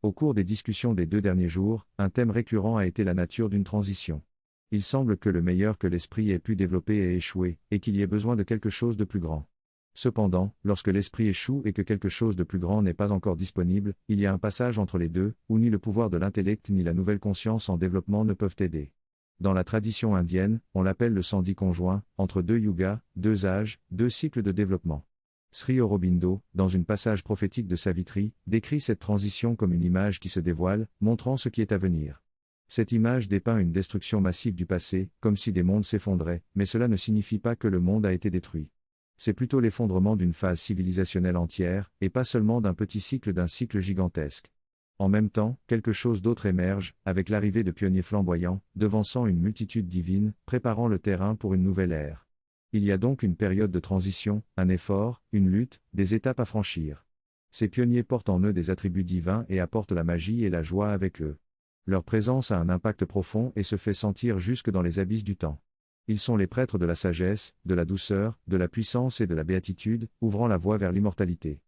Au cours des discussions des 2 derniers jours, un thème récurrent a été la nature d'une transition. Il semble que le meilleur que l'esprit ait pu développer ait échoué, et qu'il y ait besoin de quelque chose de plus grand. Cependant, lorsque l'esprit échoue et que quelque chose de plus grand n'est pas encore disponible, il y a un passage entre les deux, où ni le pouvoir de l'intellect ni la nouvelle conscience en développement ne peuvent aider. Dans la tradition indienne, on l'appelle le sandhi conjoint, entre 2 yugas, 2 âges, 2 cycles de développement. Sri Aurobindo, dans une passage prophétique de Savitri, décrit cette transition comme une image qui se dévoile, montrant ce qui est à venir. Cette image dépeint une destruction massive du passé, comme si des mondes s'effondraient, mais cela ne signifie pas que le monde a été détruit. C'est plutôt l'effondrement d'une phase civilisationnelle entière, et pas seulement d'un petit cycle d'un cycle gigantesque. En même temps, quelque chose d'autre émerge, avec l'arrivée de pionniers flamboyants, devançant une multitude divine, préparant le terrain pour une nouvelle ère. Il y a donc une période de transition, un effort, une lutte, des étapes à franchir. Ces pionniers portent en eux des attributs divins et apportent la magie et la joie avec eux. Leur présence a un impact profond et se fait sentir jusque dans les abysses du temps. Ils sont les prêtres de la sagesse, de la douceur, de la puissance et de la béatitude, ouvrant la voie vers l'immortalité.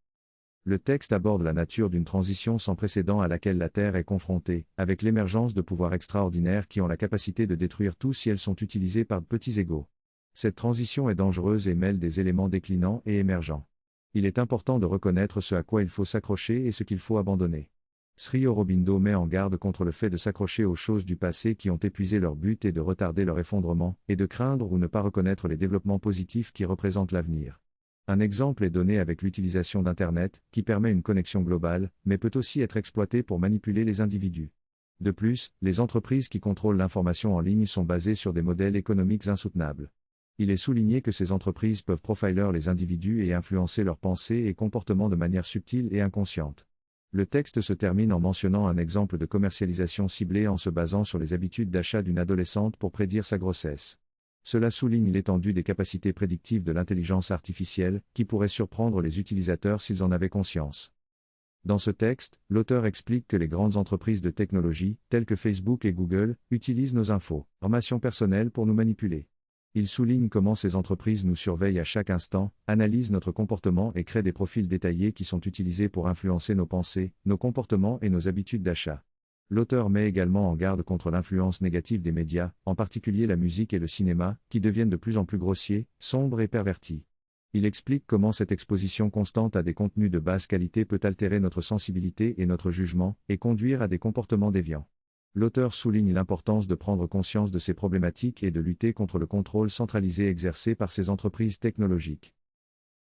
Le texte aborde la nature d'une transition sans précédent à laquelle la Terre est confrontée, avec l'émergence de pouvoirs extraordinaires qui ont la capacité de détruire tout si elles sont utilisées par de petits égos. Cette transition est dangereuse et mêle des éléments déclinants et émergents. Il est important de reconnaître ce à quoi il faut s'accrocher et ce qu'il faut abandonner. Sri Aurobindo met en garde contre le fait de s'accrocher aux choses du passé qui ont épuisé leur but et de retarder leur effondrement, et de craindre ou ne pas reconnaître les développements positifs qui représentent l'avenir. Un exemple est donné avec l'utilisation d'Internet, qui permet une connexion globale, mais peut aussi être exploité pour manipuler les individus. De plus, les entreprises qui contrôlent l'information en ligne sont basées sur des modèles économiques insoutenables. Il est souligné que ces entreprises peuvent profiler les individus et influencer leurs pensées et comportements de manière subtile et inconsciente. Le texte se termine en mentionnant un exemple de commercialisation ciblée en se basant sur les habitudes d'achat d'une adolescente pour prédire sa grossesse. Cela souligne l'étendue des capacités prédictives de l'intelligence artificielle, qui pourrait surprendre les utilisateurs s'ils en avaient conscience. Dans ce texte, l'auteur explique que les grandes entreprises de technologie, telles que Facebook et Google, utilisent nos informations personnelles pour nous manipuler. Il souligne comment ces entreprises nous surveillent à chaque instant, analysent notre comportement et créent des profils détaillés qui sont utilisés pour influencer nos pensées, nos comportements et nos habitudes d'achat. L'auteur met également en garde contre l'influence négative des médias, en particulier la musique et le cinéma, qui deviennent de plus en plus grossiers, sombres et pervertis. Il explique comment cette exposition constante à des contenus de basse qualité peut altérer notre sensibilité et notre jugement, et conduire à des comportements déviants. L'auteur souligne l'importance de prendre conscience de ces problématiques et de lutter contre le contrôle centralisé exercé par ces entreprises technologiques.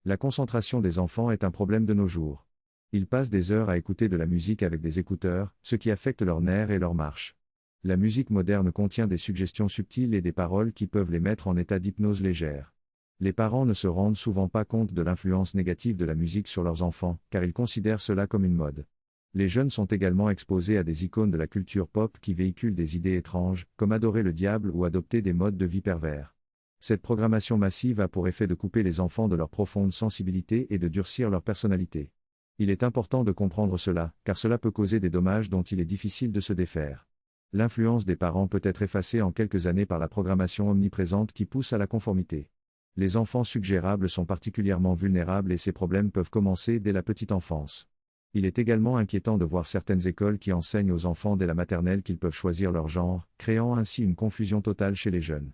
La concentration des enfants est un problème de nos jours. Ils passent des heures à écouter de la musique avec des écouteurs, ce qui affecte leurs nerfs et leur marche. La musique moderne contient des suggestions subtiles et des paroles qui peuvent les mettre en état d'hypnose légère. Les parents ne se rendent souvent pas compte de l'influence négative de la musique sur leurs enfants, car ils considèrent cela comme une mode. Les jeunes sont également exposés à des icônes de la culture pop qui véhiculent des idées étranges, comme adorer le diable ou adopter des modes de vie pervers. Cette programmation massive a pour effet de couper les enfants de leur profonde sensibilité et de durcir leur personnalité. Il est important de comprendre cela, car cela peut causer des dommages dont il est difficile de se défaire. L'influence des parents peut être effacée en quelques années par la programmation omniprésente qui pousse à la conformité. Les enfants suggérables sont particulièrement vulnérables et ces problèmes peuvent commencer dès la petite enfance. Il est également inquiétant de voir certaines écoles qui enseignent aux enfants dès la maternelle qu'ils peuvent choisir leur genre, créant ainsi une confusion totale chez les jeunes.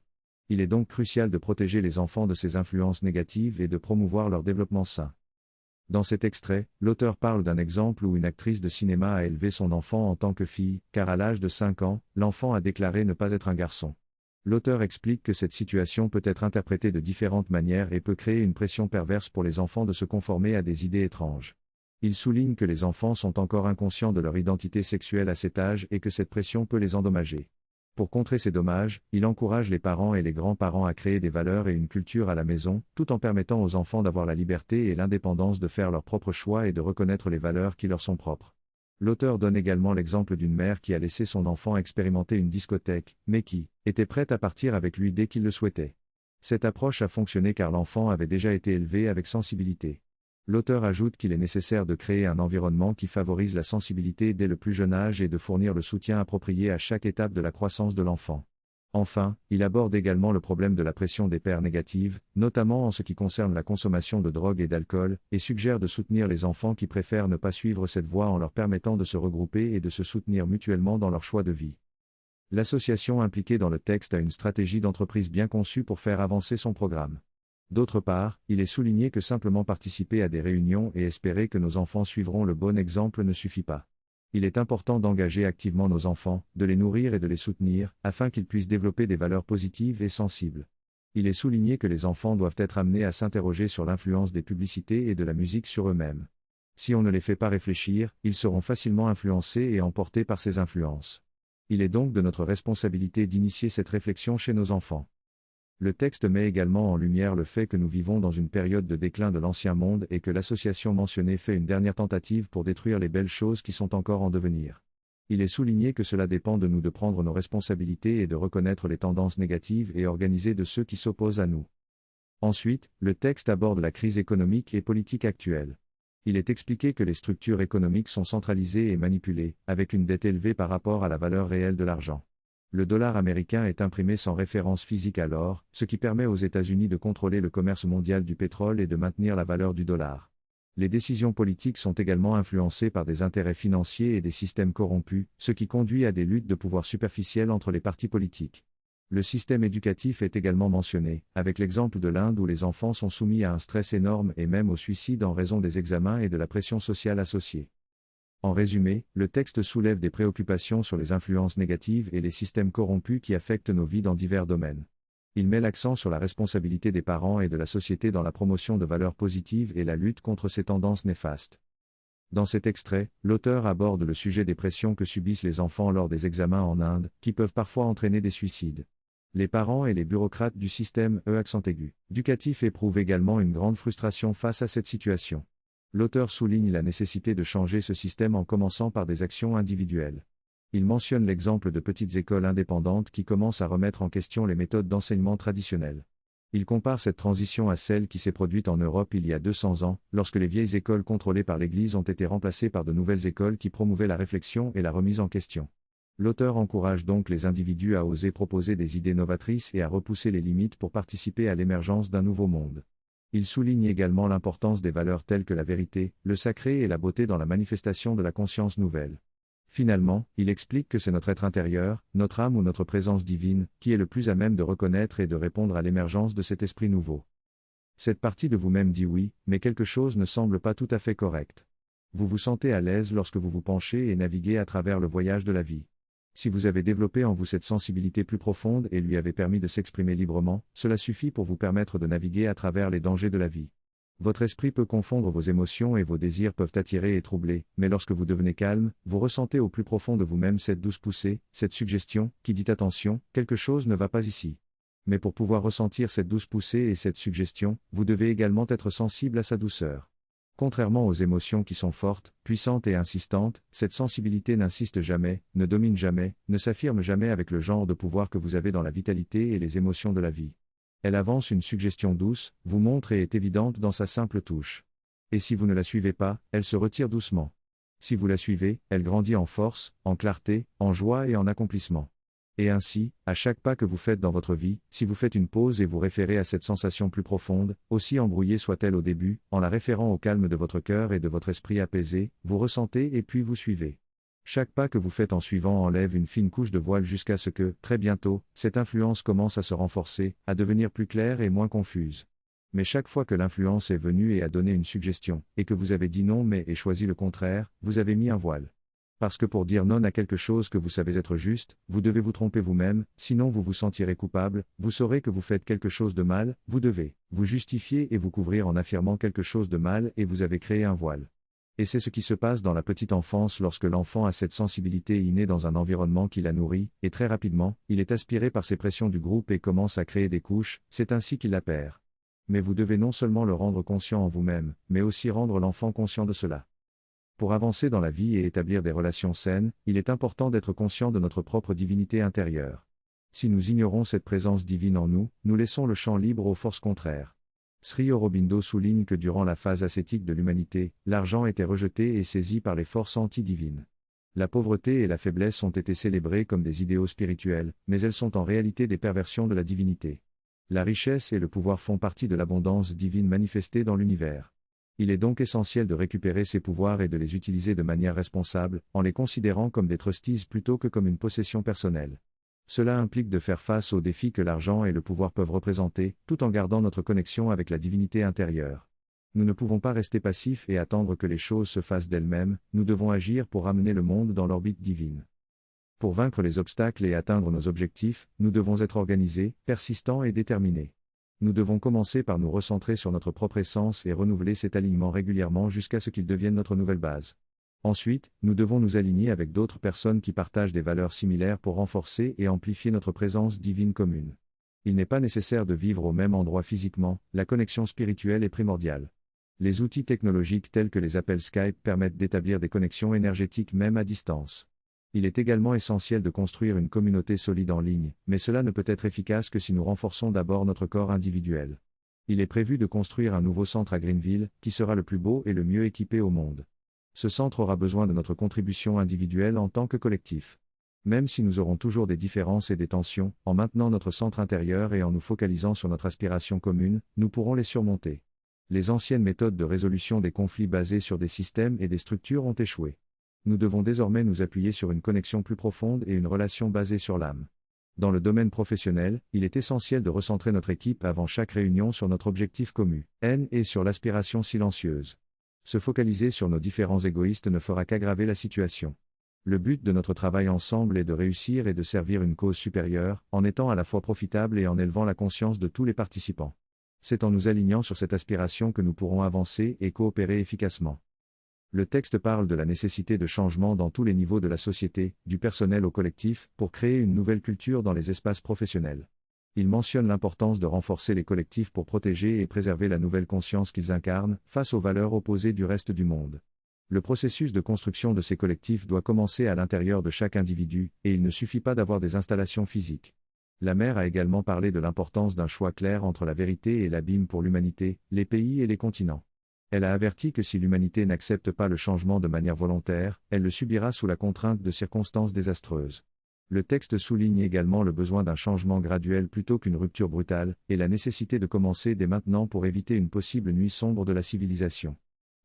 Il est donc crucial de protéger les enfants de ces influences négatives et de promouvoir leur développement sain. Dans cet extrait, l'auteur parle d'un exemple où une actrice de cinéma a élevé son enfant en tant que fille, car à l'âge de 5 ans, l'enfant a déclaré ne pas être un garçon. L'auteur explique que cette situation peut être interprétée de différentes manières et peut créer une pression perverse pour les enfants de se conformer à des idées étranges. Il souligne que les enfants sont encore inconscients de leur identité sexuelle à cet âge et que cette pression peut les endommager. Pour contrer ces dommages, il encourage les parents et les grands-parents à créer des valeurs et une culture à la maison, tout en permettant aux enfants d'avoir la liberté et l'indépendance de faire leurs propres choix et de reconnaître les valeurs qui leur sont propres. L'auteur donne également l'exemple d'une mère qui a laissé son enfant expérimenter une discothèque, mais qui était prête à partir avec lui dès qu'il le souhaitait. Cette approche a fonctionné car l'enfant avait déjà été élevé avec sensibilité. L'auteur ajoute qu'il est nécessaire de créer un environnement qui favorise la sensibilité dès le plus jeune âge et de fournir le soutien approprié à chaque étape de la croissance de l'enfant. Enfin, il aborde également le problème de la pression des pères négative, notamment en ce qui concerne la consommation de drogue et d'alcool, et suggère de soutenir les enfants qui préfèrent ne pas suivre cette voie en leur permettant de se regrouper et de se soutenir mutuellement dans leur choix de vie. L'association impliquée dans le texte a une stratégie d'entreprise bien conçue pour faire avancer son programme. D'autre part, il est souligné que simplement participer à des réunions et espérer que nos enfants suivront le bon exemple ne suffit pas. Il est important d'engager activement nos enfants, de les nourrir et de les soutenir, afin qu'ils puissent développer des valeurs positives et sensibles. Il est souligné que les enfants doivent être amenés à s'interroger sur l'influence des publicités et de la musique sur eux-mêmes. Si on ne les fait pas réfléchir, ils seront facilement influencés et emportés par ces influences. Il est donc de notre responsabilité d'initier cette réflexion chez nos enfants. Le texte met également en lumière le fait que nous vivons dans une période de déclin de l'ancien monde et que l'association mentionnée fait une dernière tentative pour détruire les belles choses qui sont encore en devenir. Il est souligné que cela dépend de nous de prendre nos responsabilités et de reconnaître les tendances négatives et organisées de ceux qui s'opposent à nous. Ensuite, le texte aborde la crise économique et politique actuelle. Il est expliqué que les structures économiques sont centralisées et manipulées, avec une dette élevée par rapport à la valeur réelle de l'argent. Le dollar américain est imprimé sans référence physique à l'or, ce qui permet aux États-Unis de contrôler le commerce mondial du pétrole et de maintenir la valeur du dollar. Les décisions politiques sont également influencées par des intérêts financiers et des systèmes corrompus, ce qui conduit à des luttes de pouvoir superficielles entre les partis politiques. Le système éducatif est également mentionné, avec l'exemple de l'Inde où les enfants sont soumis à un stress énorme et même au suicide en raison des examens et de la pression sociale associée. En résumé, le texte soulève des préoccupations sur les influences négatives et les systèmes corrompus qui affectent nos vies dans divers domaines. Il met l'accent sur la responsabilité des parents et de la société dans la promotion de valeurs positives et la lutte contre ces tendances néfastes. Dans cet extrait, l'auteur aborde le sujet des pressions que subissent les enfants lors des examens en Inde, qui peuvent parfois entraîner des suicides. Les parents et les bureaucrates du système éducatif éprouvent également une grande frustration face à cette situation. L'auteur souligne la nécessité de changer ce système en commençant par des actions individuelles. Il mentionne l'exemple de petites écoles indépendantes qui commencent à remettre en question les méthodes d'enseignement traditionnelles. Il compare cette transition à celle qui s'est produite en Europe il y a 200 ans, lorsque les vieilles écoles contrôlées par l'Église ont été remplacées par de nouvelles écoles qui promouvaient la réflexion et la remise en question. L'auteur encourage donc les individus à oser proposer des idées novatrices et à repousser les limites pour participer à l'émergence d'un nouveau monde. Il souligne également l'importance des valeurs telles que la vérité, le sacré et la beauté dans la manifestation de la conscience nouvelle. Finalement, il explique que c'est notre être intérieur, notre âme ou notre présence divine, qui est le plus à même de reconnaître et de répondre à l'émergence de cet esprit nouveau. Cette partie de vous-même dit oui, mais quelque chose ne semble pas tout à fait correct. Vous vous sentez à l'aise lorsque vous vous penchez et naviguez à travers le voyage de la vie. Si vous avez développé en vous cette sensibilité plus profonde et lui avez permis de s'exprimer librement, cela suffit pour vous permettre de naviguer à travers les dangers de la vie. Votre esprit peut confondre vos émotions et vos désirs peuvent attirer et troubler, mais lorsque vous devenez calme, vous ressentez au plus profond de vous-même cette douce poussée, cette suggestion, qui dit attention, quelque chose ne va pas ici. Mais pour pouvoir ressentir cette douce poussée et cette suggestion, vous devez également être sensible à sa douceur. Contrairement aux émotions qui sont fortes, puissantes et insistantes, cette sensibilité n'insiste jamais, ne domine jamais, ne s'affirme jamais avec le genre de pouvoir que vous avez dans la vitalité et les émotions de la vie. Elle avance une suggestion douce, vous montre et est évidente dans sa simple touche. Et si vous ne la suivez pas, elle se retire doucement. Si vous la suivez, elle grandit en force, en clarté, en joie et en accomplissement. Et ainsi, à chaque pas que vous faites dans votre vie, si vous faites une pause et vous référez à cette sensation plus profonde, aussi embrouillée soit-elle au début, en la référant au calme de votre cœur et de votre esprit apaisé, vous ressentez et puis vous suivez. Chaque pas que vous faites en suivant enlève une fine couche de voile jusqu'à ce que, très bientôt, cette influence commence à se renforcer, à devenir plus claire et moins confuse. Mais chaque fois que l'influence est venue et a donné une suggestion, et que vous avez dit non mais et choisi le contraire, vous avez mis un voile. Parce que pour dire non à quelque chose que vous savez être juste, vous devez vous tromper vous-même, sinon vous vous sentirez coupable, vous saurez que vous faites quelque chose de mal, vous devez vous justifier et vous couvrir en affirmant quelque chose de mal et vous avez créé un voile. Et c'est ce qui se passe dans la petite enfance lorsque l'enfant a cette sensibilité innée dans un environnement qui la nourrit, et très rapidement, il est aspiré par ces pressions du groupe et commence à créer des couches, c'est ainsi qu'il la perd. Mais vous devez non seulement le rendre conscient en vous-même, mais aussi rendre l'enfant conscient de cela. Pour avancer dans la vie et établir des relations saines, il est important d'être conscient de notre propre divinité intérieure. Si nous ignorons cette présence divine en nous, nous laissons le champ libre aux forces contraires. Sri Aurobindo souligne que durant la phase ascétique de l'humanité, l'argent était rejeté et saisi par les forces anti-divines. La pauvreté et la faiblesse ont été célébrées comme des idéaux spirituels, mais elles sont en réalité des perversions de la divinité. La richesse et le pouvoir font partie de l'abondance divine manifestée dans l'univers. Il est donc essentiel de récupérer ces pouvoirs et de les utiliser de manière responsable, en les considérant comme des trustees plutôt que comme une possession personnelle. Cela implique de faire face aux défis que l'argent et le pouvoir peuvent représenter, tout en gardant notre connexion avec la divinité intérieure. Nous ne pouvons pas rester passifs et attendre que les choses se fassent d'elles-mêmes, nous devons agir pour ramener le monde dans l'orbite divine. Pour vaincre les obstacles et atteindre nos objectifs, nous devons être organisés, persistants et déterminés. Nous devons commencer par nous recentrer sur notre propre essence et renouveler cet alignement régulièrement jusqu'à ce qu'il devienne notre nouvelle base. Ensuite, nous devons nous aligner avec d'autres personnes qui partagent des valeurs similaires pour renforcer et amplifier notre présence divine commune. Il n'est pas nécessaire de vivre au même endroit physiquement, la connexion spirituelle est primordiale. Les outils technologiques tels que les appels Skype permettent d'établir des connexions énergétiques même à distance. Il est également essentiel de construire une communauté solide en ligne, mais cela ne peut être efficace que si nous renforçons d'abord notre corps individuel. Il est prévu de construire un nouveau centre à Greenville, qui sera le plus beau et le mieux équipé au monde. Ce centre aura besoin de notre contribution individuelle en tant que collectif. Même si nous aurons toujours des différences et des tensions, en maintenant notre centre intérieur et en nous focalisant sur notre aspiration commune, nous pourrons les surmonter. Les anciennes méthodes de résolution des conflits basées sur des systèmes et des structures ont échoué. Nous devons désormais nous appuyer sur une connexion plus profonde et une relation basée sur l'âme. Dans le domaine professionnel, il est essentiel de recentrer notre équipe avant chaque réunion sur notre objectif commun, et sur l'aspiration silencieuse. Se focaliser sur nos différents égoïstes ne fera qu'aggraver la situation. Le but de notre travail ensemble est de réussir et de servir une cause supérieure, en étant à la fois profitable et en élevant la conscience de tous les participants. C'est en nous alignant sur cette aspiration que nous pourrons avancer et coopérer efficacement. Le texte parle de la nécessité de changement dans tous les niveaux de la société, du personnel au collectif, pour créer une nouvelle culture dans les espaces professionnels. Il mentionne l'importance de renforcer les collectifs pour protéger et préserver la nouvelle conscience qu'ils incarnent, face aux valeurs opposées du reste du monde. Le processus de construction de ces collectifs doit commencer à l'intérieur de chaque individu, et il ne suffit pas d'avoir des installations physiques. La mère a également parlé de l'importance d'un choix clair entre la vérité et l'abîme pour l'humanité, les pays et les continents. Elle a averti que si l'humanité n'accepte pas le changement de manière volontaire, elle le subira sous la contrainte de circonstances désastreuses. Le texte souligne également le besoin d'un changement graduel plutôt qu'une rupture brutale, et la nécessité de commencer dès maintenant pour éviter une possible nuit sombre de la civilisation.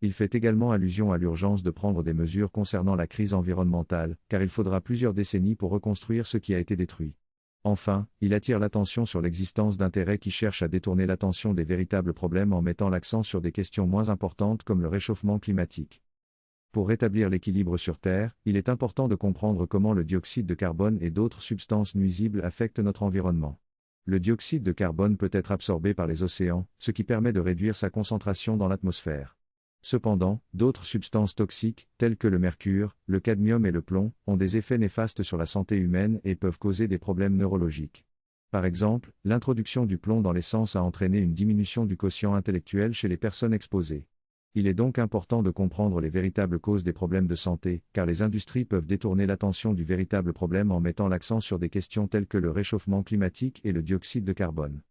Il fait également allusion à l'urgence de prendre des mesures concernant la crise environnementale, car il faudra plusieurs décennies pour reconstruire ce qui a été détruit. Enfin, il attire l'attention sur l'existence d'intérêts qui cherchent à détourner l'attention des véritables problèmes en mettant l'accent sur des questions moins importantes comme le réchauffement climatique. Pour rétablir l'équilibre sur Terre, il est important de comprendre comment le dioxyde de carbone et d'autres substances nuisibles affectent notre environnement. Le dioxyde de carbone peut être absorbé par les océans, ce qui permet de réduire sa concentration dans l'atmosphère. Cependant, d'autres substances toxiques, telles que le mercure, le cadmium et le plomb, ont des effets néfastes sur la santé humaine et peuvent causer des problèmes neurologiques. Par exemple, l'introduction du plomb dans l'essence a entraîné une diminution du quotient intellectuel chez les personnes exposées. Il est donc important de comprendre les véritables causes des problèmes de santé, car les industries peuvent détourner l'attention du véritable problème en mettant l'accent sur des questions telles que le réchauffement climatique et le dioxyde de carbone.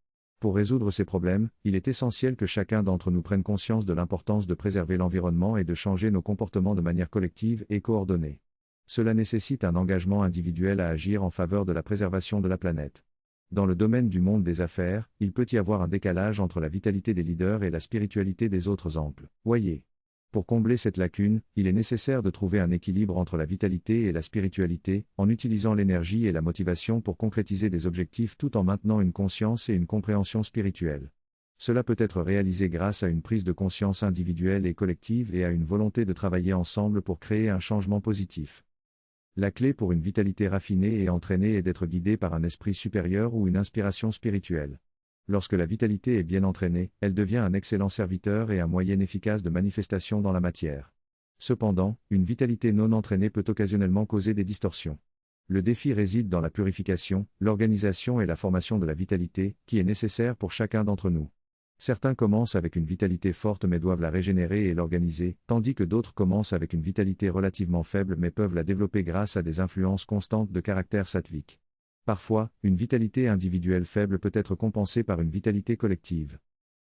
Pour résoudre ces problèmes, il est essentiel que chacun d'entre nous prenne conscience de l'importance de préserver l'environnement et de changer nos comportements de manière collective et coordonnée. Cela nécessite un engagement individuel à agir en faveur de la préservation de la planète. Dans le domaine du monde des affaires, il peut y avoir un décalage entre la vitalité des leaders et la spiritualité des autres employés. Pour combler cette lacune, il est nécessaire de trouver un équilibre entre la vitalité et la spiritualité, en utilisant l'énergie et la motivation pour concrétiser des objectifs tout en maintenant une conscience et une compréhension spirituelle. Cela peut être réalisé grâce à une prise de conscience individuelle et collective et à une volonté de travailler ensemble pour créer un changement positif. La clé pour une vitalité raffinée et entraînée est d'être guidé par un esprit supérieur ou une inspiration spirituelle. Lorsque la vitalité est bien entraînée, elle devient un excellent serviteur et un moyen efficace de manifestation dans la matière. Cependant, une vitalité non entraînée peut occasionnellement causer des distorsions. Le défi réside dans la purification, l'organisation et la formation de la vitalité, qui est nécessaire pour chacun d'entre nous. Certains commencent avec une vitalité forte mais doivent la régénérer et l'organiser, tandis que d'autres commencent avec une vitalité relativement faible mais peuvent la développer grâce à des influences constantes de caractère sattvique. Parfois, une vitalité individuelle faible peut être compensée par une vitalité collective.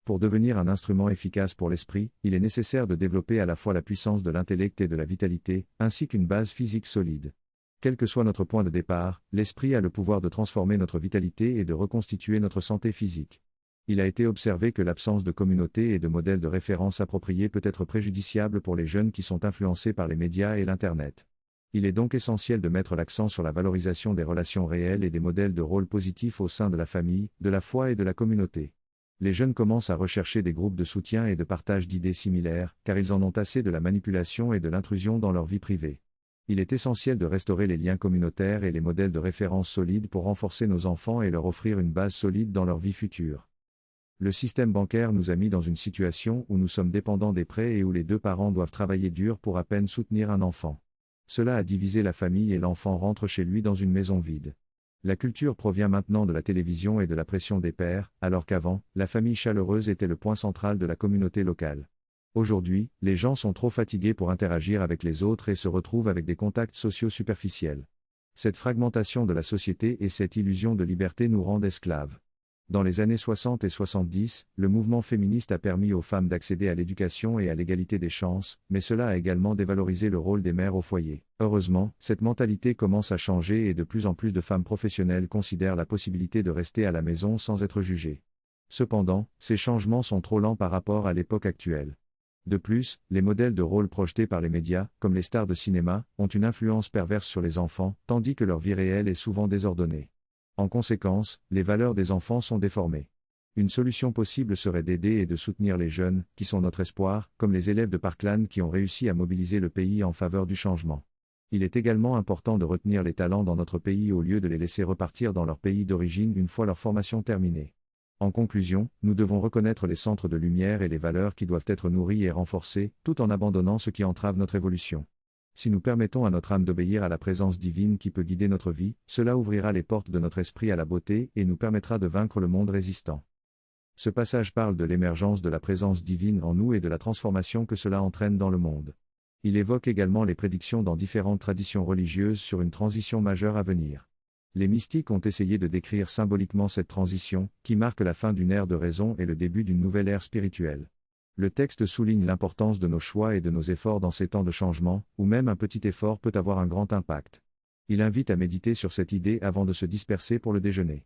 Pour devenir un instrument efficace pour l'esprit, il est nécessaire de développer à la fois la puissance de l'intellect et de la vitalité, ainsi qu'une base physique solide. Quel que soit notre point de départ, l'esprit a le pouvoir de transformer notre vitalité et de reconstituer notre santé physique. Il a été observé que l'absence de communauté et de modèles de référence appropriés peut être préjudiciable pour les jeunes qui sont influencés par les médias et l'Internet. Il est donc essentiel de mettre l'accent sur la valorisation des relations réelles et des modèles de rôle positifs au sein de la famille, de la foi et de la communauté. Les jeunes commencent à rechercher des groupes de soutien et de partage d'idées similaires, car ils en ont assez de la manipulation et de l'intrusion dans leur vie privée. Il est essentiel de restaurer les liens communautaires et les modèles de référence solides pour renforcer nos enfants et leur offrir une base solide dans leur vie future. Le système bancaire nous a mis dans une situation où nous sommes dépendants des prêts et où les deux parents doivent travailler dur pour à peine soutenir un enfant. Cela a divisé la famille et l'enfant rentre chez lui dans une maison vide. La culture provient maintenant de la télévision et de la pression des pairs, alors qu'avant, la famille chaleureuse était le point central de la communauté locale. Aujourd'hui, les gens sont trop fatigués pour interagir avec les autres et se retrouvent avec des contacts sociaux superficiels. Cette fragmentation de la société et cette illusion de liberté nous rendent esclaves. Dans les années 60 et 70, le mouvement féministe a permis aux femmes d'accéder à l'éducation et à l'égalité des chances, mais cela a également dévalorisé le rôle des mères au foyer. Heureusement, cette mentalité commence à changer et de plus en plus de femmes professionnelles considèrent la possibilité de rester à la maison sans être jugées. Cependant, ces changements sont trop lents par rapport à l'époque actuelle. De plus, les modèles de rôle projetés par les médias, comme les stars de cinéma, ont une influence perverse sur les enfants, tandis que leur vie réelle est souvent désordonnée. En conséquence, les valeurs des enfants sont déformées. Une solution possible serait d'aider et de soutenir les jeunes, qui sont notre espoir, comme les élèves de Parkland qui ont réussi à mobiliser le pays en faveur du changement. Il est également important de retenir les talents dans notre pays au lieu de les laisser repartir dans leur pays d'origine une fois leur formation terminée. En conclusion, nous devons reconnaître les centres de lumière et les valeurs qui doivent être nourries et renforcées, tout en abandonnant ce qui entrave notre évolution. Si nous permettons à notre âme d'obéir à la présence divine qui peut guider notre vie, cela ouvrira les portes de notre esprit à la beauté et nous permettra de vaincre le monde résistant. Ce passage parle de l'émergence de la présence divine en nous et de la transformation que cela entraîne dans le monde. Il évoque également les prédictions dans différentes traditions religieuses sur une transition majeure à venir. Les mystiques ont essayé de décrire symboliquement cette transition, qui marque la fin d'une ère de raison et le début d'une nouvelle ère spirituelle. Le texte souligne l'importance de nos choix et de nos efforts dans ces temps de changement, où même un petit effort peut avoir un grand impact. Il invite à méditer sur cette idée avant de se disperser pour le déjeuner.